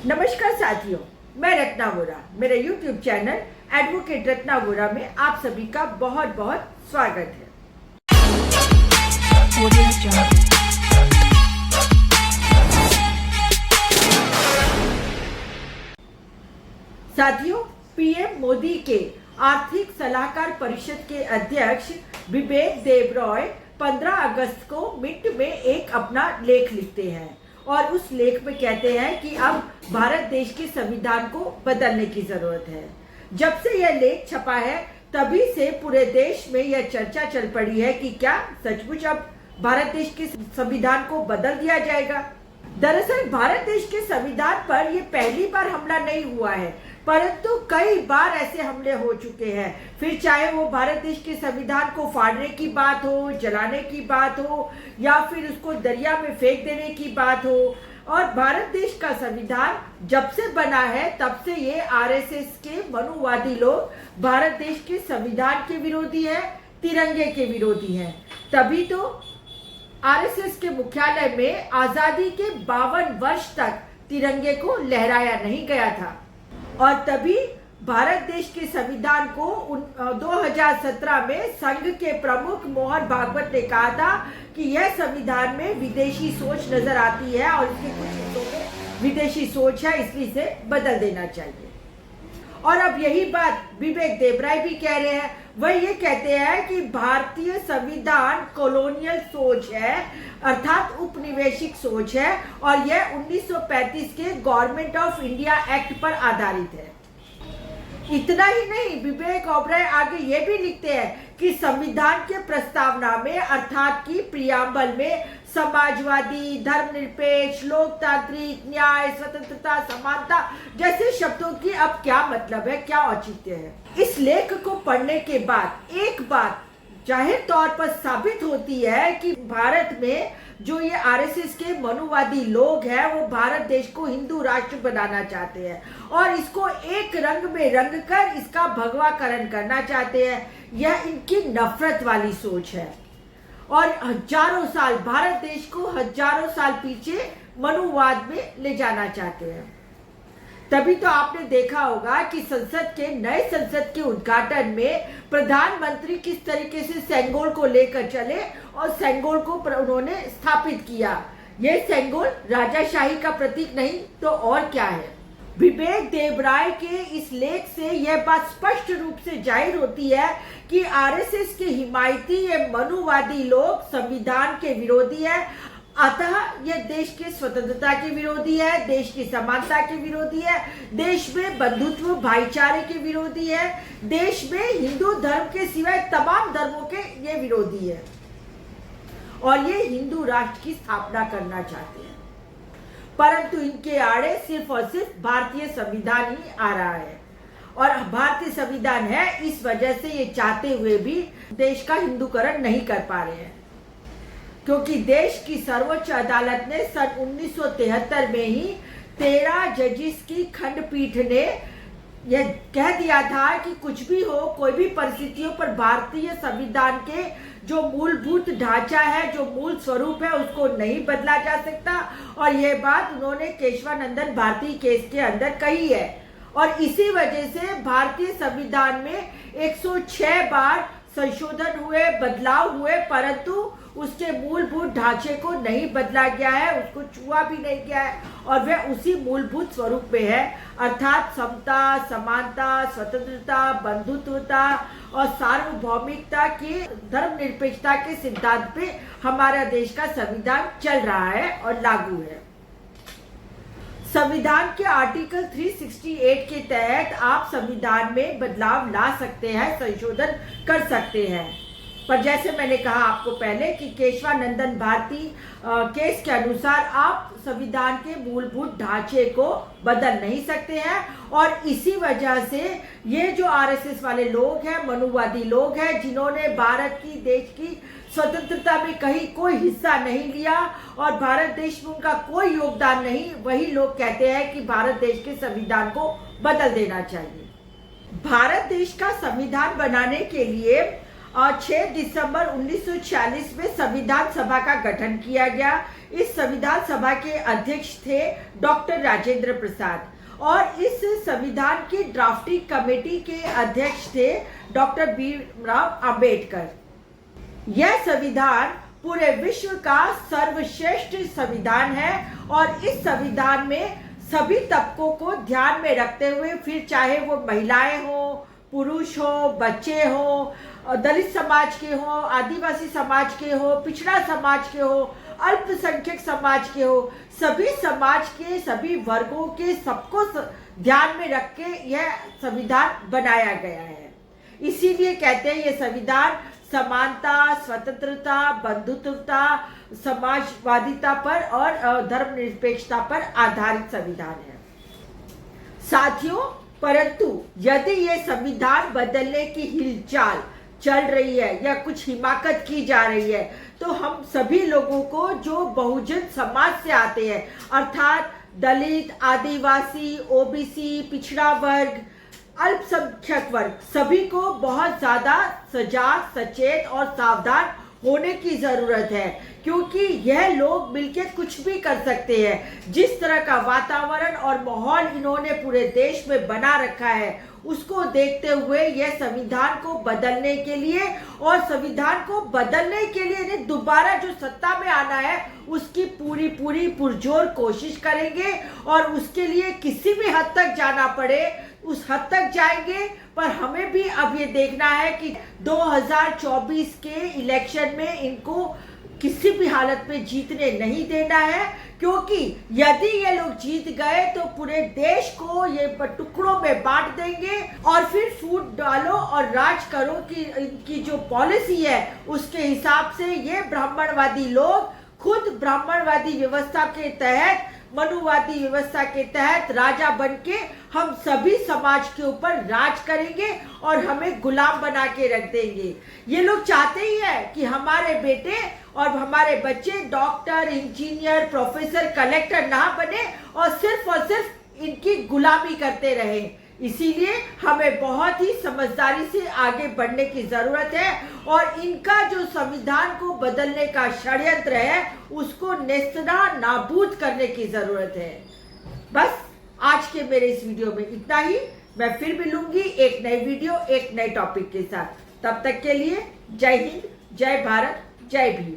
नमस्कार साथियों, मैं रत्ना वोरा। मेरे YouTube channel advocate Ratna Vora में आप सभी का बहुत बहुत स्वागत है। साथियों, पीएम मोदी के आर्थिक सलाहकार परिषद के अध्यक्ष बिबेक देबरॉय 15 अगस्त को मिंट में एक अपना लेख लिखते हैं और उस लेख में कहते हैं कि अब भारत देश के संविधान को बदलने की जरूरत है। जब से यह लेख छपा है तभी से पूरे देश में यह चर्चा चल पड़ी है कि क्या सचमुच अब भारत देश के संविधान को बदल दिया जाएगा। दरअसल भारत देश के संविधान पर यह पहली बार हमला नहीं हुआ है, परंतु कई बार ऐसे हमले हो चुके हैं। फिर चाहे वो भारत देश के संविधान को फाड़ने की बात हो, जलाने की बात हो, या फिर उसको दरिया में फेंक देने की बात हो। और भारत देश का संविधान जब से बना है तब से ये आरएसएस के मनुवादी लोग भारत देश के संविधान के विरोधी है, तिरंगे के विरोधी हैं। तभी तो आरएसएस के मुख्यालय में आजादी के 52 वर्ष तक तिरंगे को लहराया नहीं गया था। और तभी भारत देश के संविधान को 2017 में संघ के प्रमुख मोहन भागवत ने कहा था कि यह संविधान में विदेशी सोच नजर आती है और इसके कुछ हिस्सों में विदेशी सोच है, इसलिए इसे बदल देना चाहिए। और अब यही बात बिबेक देबरॉय भी कह रहे हैं। वह ये कहते हैं कि भारतीय संविधान कॉलोनियल सोच है, अर्थात उपनिवेशिक सोच है, और यह 1935 के गवर्नमेंट ऑफ इंडिया एक्ट पर आधारित है। इतना ही नहीं, बिबेक ओबराय आगे ये भी लिखते हैं कि संविधान के प्रस्तावना में अर्थात की प्रियम्बल में समाजवादी, धर्मनिरपेक्ष, लोकतांत्रिक, न्याय, स्वतंत्रता, समानता जैसे शब्दों की अब क्या मतलब है, क्या औचित्य है। इस लेख को पढ़ने के बाद एक बात जाहिर तौर पर साबित होती है कि भारत में जो ये आरएसएस के मनुवादी लोग हैं वो भारत देश को हिंदू राष्ट्र बनाना चाहते हैं और इसको एक रंग में रंग कर इसका भगवाकरण करना चाहते हैं। यह इनकी नफरत वाली सोच है और हजारों साल भारत देश को हजारों साल पीछे मनुवाद में ले जाना चाहते हैं। तभी तो आपने देखा होगा कि संसद के उद्घाटन में प्रधानमंत्री किस तरीके से सेंगोल को लेकर चले और सेंगोल को उन्होंने स्थापित किया। ये सेंगोल राजाशाही का प्रतीक नहीं तो और क्या है। बिबेक देबरॉय के इस लेख से यह बात स्पष्ट रूप से जाहिर होती है कि आरएसएस के हिमायती ये मनुवादी लोग संविधान के विरोधी है, अतः यह देश के स्वतंत्रता के विरोधी है, देश की समानता के विरोधी है, देश में बंधुत्व भाईचारे के विरोधी है, देश में हिंदू धर्म के सिवाय तमाम धर्मों के ये विरोधी है और ये हिंदू राष्ट्र की स्थापना करना चाहते हैं। परंतु इनके आड़े सिर्फ और सिर्फ भारतीय संविधान ही आ रहा है और भारतीय संविधान है, इस वजह से ये चाहते हुए भी देश का हिंदूकरण नहीं कर पा रहे हैं, क्योंकि देश की सर्वोच्च अदालत ने सन 1973 में ही 13 जजिस की खंडपीठ ने यह कह दिया था कि कुछ भी हो, कोई भी परिस्थितियों पर भारतीय संविधान के जो मूलभूत ढांचा है, जो मूल स्वरूप है, उसको नहीं बदला जा सकता। और यह बात उन्होंने केशवानंदन भारती केस के अंदर कही है और इसी वजह से भारतीय संविधान में 106 बार संशोधन हुए, बदलाव हुए, परंतु उसके मूलभूत ढांचे को नहीं बदला गया है, उसको छुआ भी नहीं गया है और वह उसी मूलभूत स्वरूप में है, अर्थात समता, समानता, स्वतंत्रता, बंधुत्वता और सार्वभौमिकता के धर्मनिरपेक्षता के सिद्धांत पे हमारा देश का संविधान चल रहा है और लागू है। संविधान के आर्टिकल 368 के तहत आप संविधान में बदलाव ला सकते हैं, संशोधन कर सकते हैं, पर जैसे मैंने कहा आपको पहले कि केशवानंदन भारती केस के अनुसार आप संविधान के मूलभूत ढांचे को बदल नहीं सकते हैं और इसी वजह से ये जो आरएसएस वाले लोग हैं, मनुवादी लोग हैं, जिन्होंने भारत की देश की स्वतंत्रता में कहीं कोई हिस्सा नहीं लिया और भारत देश में उनका कोई योगदान नहीं, वही लोग कहते हैं कि भारत देश के संविधान को बदल देना चाहिए। भारत देश का संविधान बनाने के लिए और 6 दिसंबर 1946 में संविधान सभा का गठन किया गया। इस संविधान सभा के अध्यक्ष थे डॉक्टर राजेंद्र प्रसाद और इस संविधान की ड्राफ्टिंग कमेटी के अध्यक्ष थे डॉक्टर भीमराव अंबेडकर। यह संविधान पूरे विश्व का सर्वश्रेष्ठ संविधान है और इस संविधान में सभी तबकों को ध्यान में रखते हुए, फिर चाहे वो महिलाएं हो, पुरुष हो, बच्चे हो, दलित समाज के हो, आदिवासी समाज के हो, पिछड़ा समाज के हो, अल्पसंख्यक समाज के हो, सभी समाज के सभी वर्गों के सबको ध्यान में रख के यह संविधान बनाया गया है। इसीलिए कहते हैं ये संविधान समानता, स्वतंत्रता, बंधुत्वता, समाजवादिता पर और धर्मनिरपेक्षता पर आधारित संविधान है। साथियों, परंतु यदि ये संविधान बदलने की हिलचाल चल रही है या कुछ हिमाकत की जा रही है, तो हम सभी लोगों को जो बहुजन समाज से आते हैं, अर्थात दलित, आदिवासी, ओबीसी, पिछड़ा वर्ग, अल्पसंख्यक वर्ग, सभी को बहुत ज्यादा सजाग, सचेत और सावधान होने की जरूरत है, क्योंकि यह लोग मिलकर कुछ भी कर सकते हैं। जिस तरह का वातावरण और माहौल इन्होंने पूरे देश में बना रखा है, उसको देखते हुए यह संविधान को बदलने के लिए और संविधान को बदलने के लिए दोबारा जो सत्ता में आना है उसकी पूरी पुरजोर कोशिश करेंगे और उसके लिए किसी भी हद तक जाना पड़े उस हद तक जाएंगे। पर हमें भी अब ये देखना है कि 2024 के इलेक्शन में इनको किसी भी हालत में जीतने नहीं देना है, क्योंकि यदि ये लोग जीत गए तो पूरे देश को ये टुकड़ों में बांट देंगे और फिर फूट डालो और राज करो की इनकी जो पॉलिसी है उसके हिसाब से ये ब्राह्मणवादी लोग खुद ब्राह्मणवादी व्यवस्था के तहत, मनुवादी व्यवस्था के तहत राजा बनके हम सभी समाज के ऊपर राज करेंगे और हमें गुलाम बना के रख देंगे। ये लोग चाहते ही है कि हमारे बेटे और हमारे बच्चे डॉक्टर, इंजीनियर, प्रोफेसर, कलेक्टर ना बने और सिर्फ इनकी गुलामी करते रहे। इसीलिए हमें बहुत ही समझदारी से आगे बढ़ने की जरूरत है और इनका जो संविधान को बदलने का षड्यंत्र है उसको नेस्तदा नाबूद करने की जरूरत है। बस आज के मेरे इस वीडियो में इतना ही। मैं फिर मिलूंगी एक नई वीडियो, एक नए टॉपिक के साथ। तब तक के लिए जय हिंद, जय भारत, जय भीम।